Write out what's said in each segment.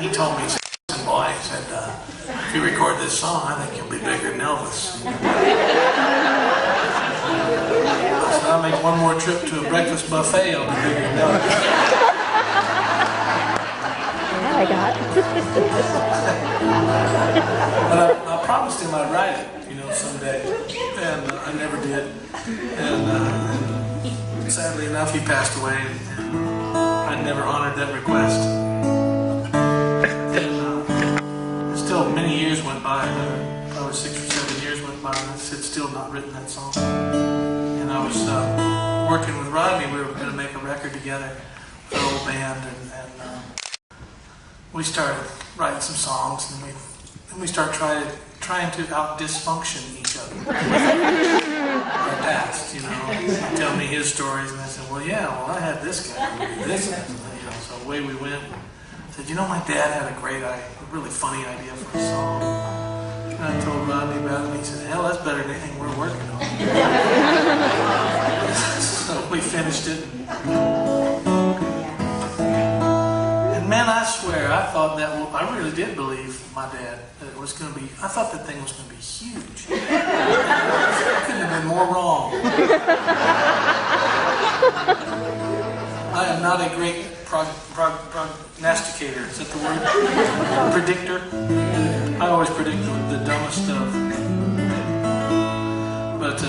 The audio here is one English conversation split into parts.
he told me, he said, boy, he said, if you record this song, I think you'll be bigger than Elvis. So I'll make one more trip to a breakfast buffet, I'll be bigger than Elvis. I got. But I promised him I'd write it, someday, and I never did. And sadly enough, he passed away, and I never honored that request. And still, many years went by, probably 6 or 7 years went by, and I had still not written that song. And I was working with Rodney. We were going to make a record together with an old band, and we started writing some songs, and we started trying to out-dysfunction each other. Our past, he'd tell me his stories, and I said, well, I had this guy, this guy, so away we went. I said, my dad had a really funny idea for a song. And I told Rodney about it, and he said, hell, that's better than anything we're working on. So we finished it. Man, I swear, I thought I really did believe my dad that it was going to be, I thought that thing was going to be huge. I couldn't have been more wrong. I am not a great prognosticator, is that the word? Predictor. I always predict the dumbest stuff. But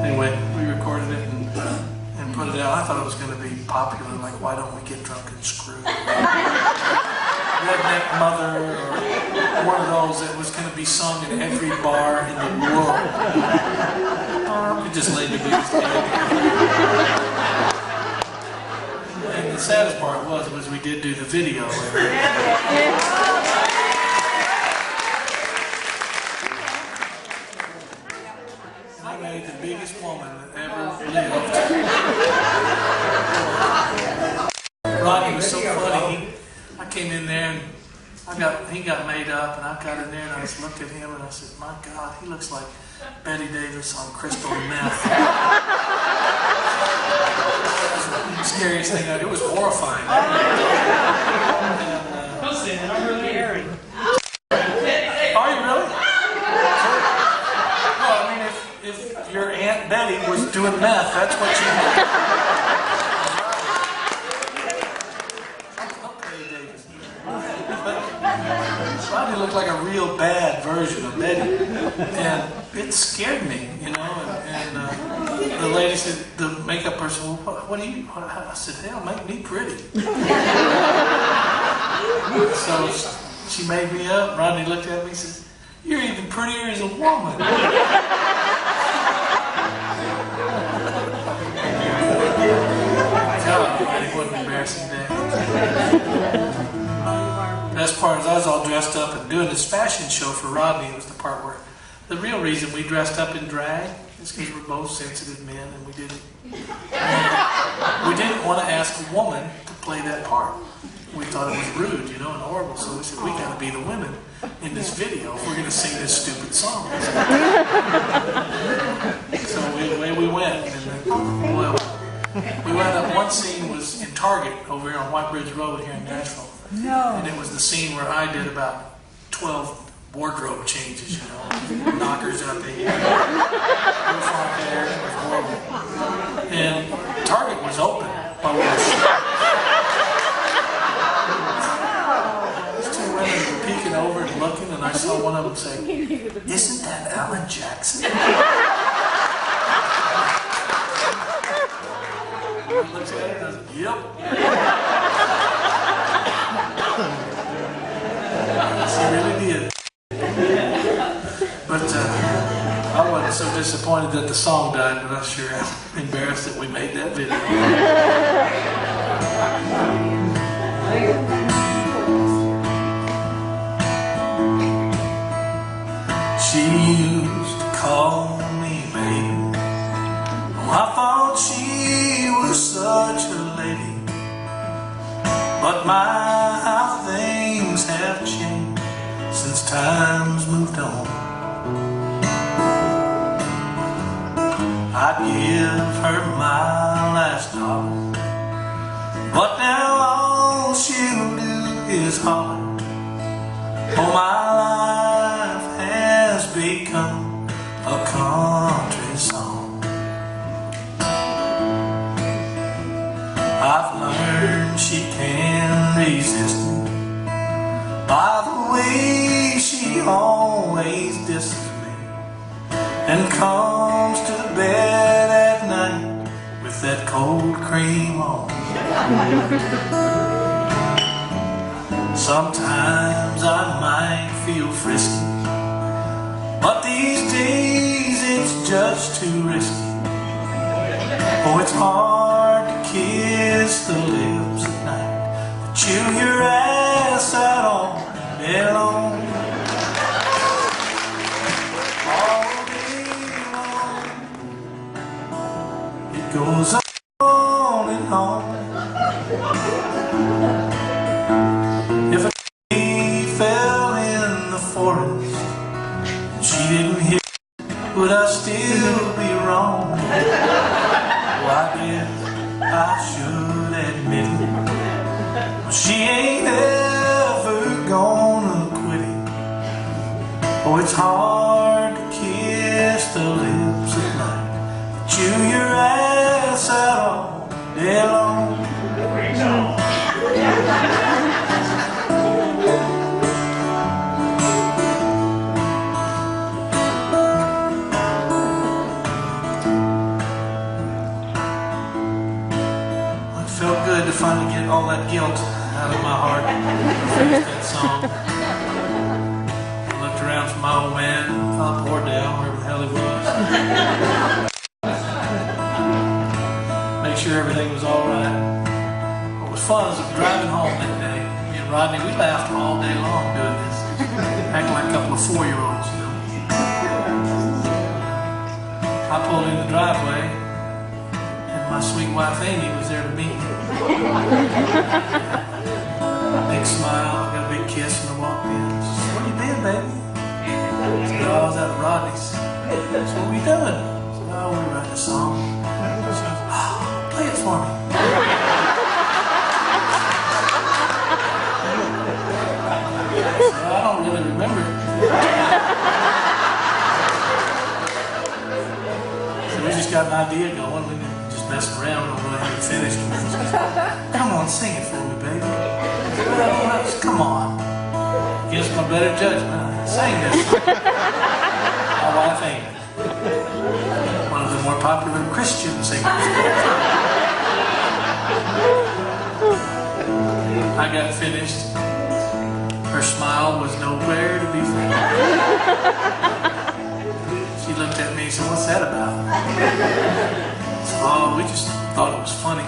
anyway, we recorded it and put it out. I thought it was going to be popular, like Why Don't We Get Drunk and Screw? Redneck Mother, or one of those that was going to be sung in every bar in the world. It just laid the biggest egg. And the saddest part was we did do the video. I made the biggest woman that ever lived. Rodney was so funny. I came in there and he got made up, and I got in there and I just looked at him and I said, my God, he looks like Betty Davis on crystal meth. The scariest thing, it was horrifying. Don't say that, I'm really hairy. Are you really? Well, I mean, if your Aunt Betty was doing meth, that's what you did. Rodney looked like a real bad version of Betty, and it scared me, and the lady said, the makeup person, well, what do you, I said, hell, make me pretty. So she made me up. Rodney looked at me and said, you're even prettier as a woman. God, it wasn't an embarrassing day. Best part is I was all dressed up and doing this fashion show for Rodney. It was the part where the real reason we dressed up in drag is because we're both sensitive men, and we didn't want to ask a woman to play that part. We thought it was rude, and horrible. So we said, we got to be the women in this video if we're going to sing this stupid song. So away we went. And then, well, we wound up, one scene was in Target over here on White Bridge Road here in Nashville. No. And it was the scene where I did about 12 wardrobe changes, knockers up here, roof on hair, it was horrible. And Target was open while we were These two women were peeking over and looking, and I saw one of them say, isn't that Alan Jackson? I looked at it and I said, yep. She really did. But I wasn't so disappointed that the song died, but I sure am embarrassed that we made that video. She used to call me baby. Oh, I thought she was such a lady. But my, how things have changed since time's moved on. I'd give her my last dollar, but now all she'll do is holler. Oh, my life has become a country song. I've learned she can't resist me by the way she always disses me and comes to the bed at night with that cold cream on. Sometimes I might feel frisky, but these days it's just too risky. Oh, it's hard to kiss the lips at night, but chew your ass out all day long. All day long, it goes on and on. If a tree fell in the forest and she didn't hear, would I still be wrong? Well, I guess I should admit it. Well, she ain't ever gonna quit it. Oh, it's hard to kiss the lips at night, chew your ass out all day long. It felt good to finally get all that guilt out of my heart and finish that song. I looked around for my old man, up or down, wherever the hell he was. Make sure everything was all right. What was fun was driving home that day. Me and Rodney, we laughed all day long doing this, acting like a couple of 4-year-olds. You know? I pulled in the driveway, and my sweet wife Amy was there to meet me. Big smile, I got a big kiss when I walked in. She said, "Where you been, baby?" I said, "Oh, I was out at Rodney's." She said, "What were you doing?" I said, "Oh, we were writing a song." She said, "Oh, play it for me." So I don't really remember it. So we just got an idea going. We didn't just messing around. We don't really have it finished. "Come on, sing it for me, baby." Well, come on. Against my better judgment, I sang this. My wife Amy. One of the more popular Christian singers. I got finished. Her smile was nowhere to be found. She looked at me and said, "What's that about?" I said, "Oh, we just thought it was funny."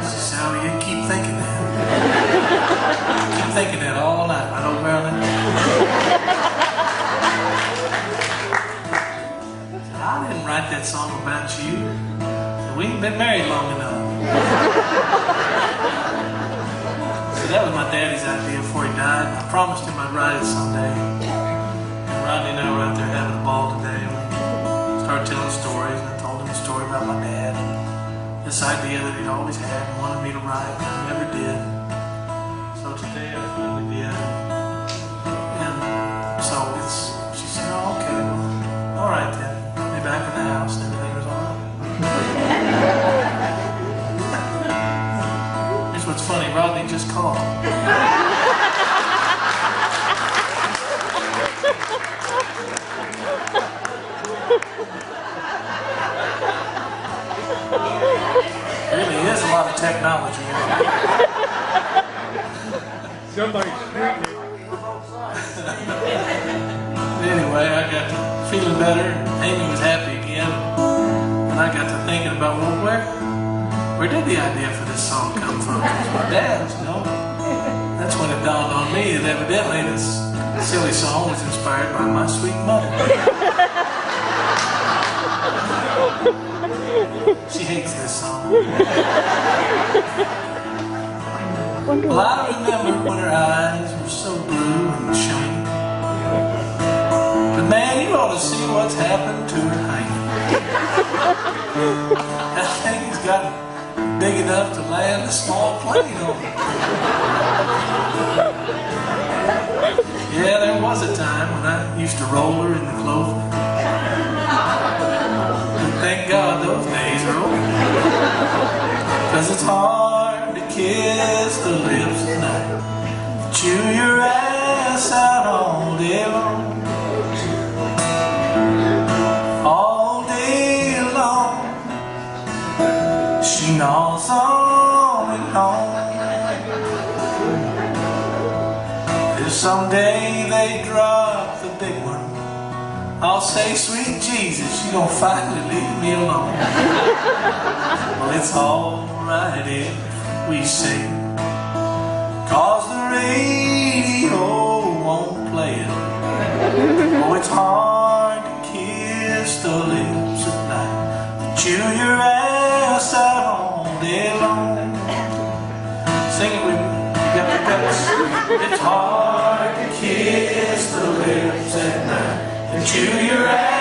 She said, "Oh, you keep thinking that. Keep thinking that all night, right over Maryland." I didn't write that song about you. We ain't been married long enough. So that was my daddy's idea before he died. I promised him I'd write it someday. And Rodney and I were out there having a ball today. We started telling stories, and I told him a story about my dad. And this idea that he'd always had and wanted me to write, and I never did. So today I finally did. And so she said, "Oh, okay, well, all right then." Put me back in the house and everything was all right. Here's what's funny, Rodney just called. Really is a lot of technology. Somebody's screaming. Anyway, I got to feeling better. Amy was happy again. And I got to thinking about, well, where did the idea for this song come from? It was my dad's, you know? That's when it dawned on me that evidently this silly song was inspired by my sweet mother. She hates this song. Well, I remember when her eyes were so blue and shiny. But man, you ought to see what's happened to her hanging. That thing's got big enough to land a small plane on. Yeah, there was a time when I used to roll her in the clover. But thank God those days are over. 'Cause it's hard to kiss the lips at night, chew your ass out all day long. All day long, she gnaws on and on. If someday they drop the big one, I'll say, sweet Jesus, you gonna finally leave me alone. Well, it's alright if we sing, 'cause the radio won't play it. Oh, it's hard to kiss the lips at night, chew your ass out all day long. Sing it with me, you got the guts. It's hard to kiss the lips at night and chew your ass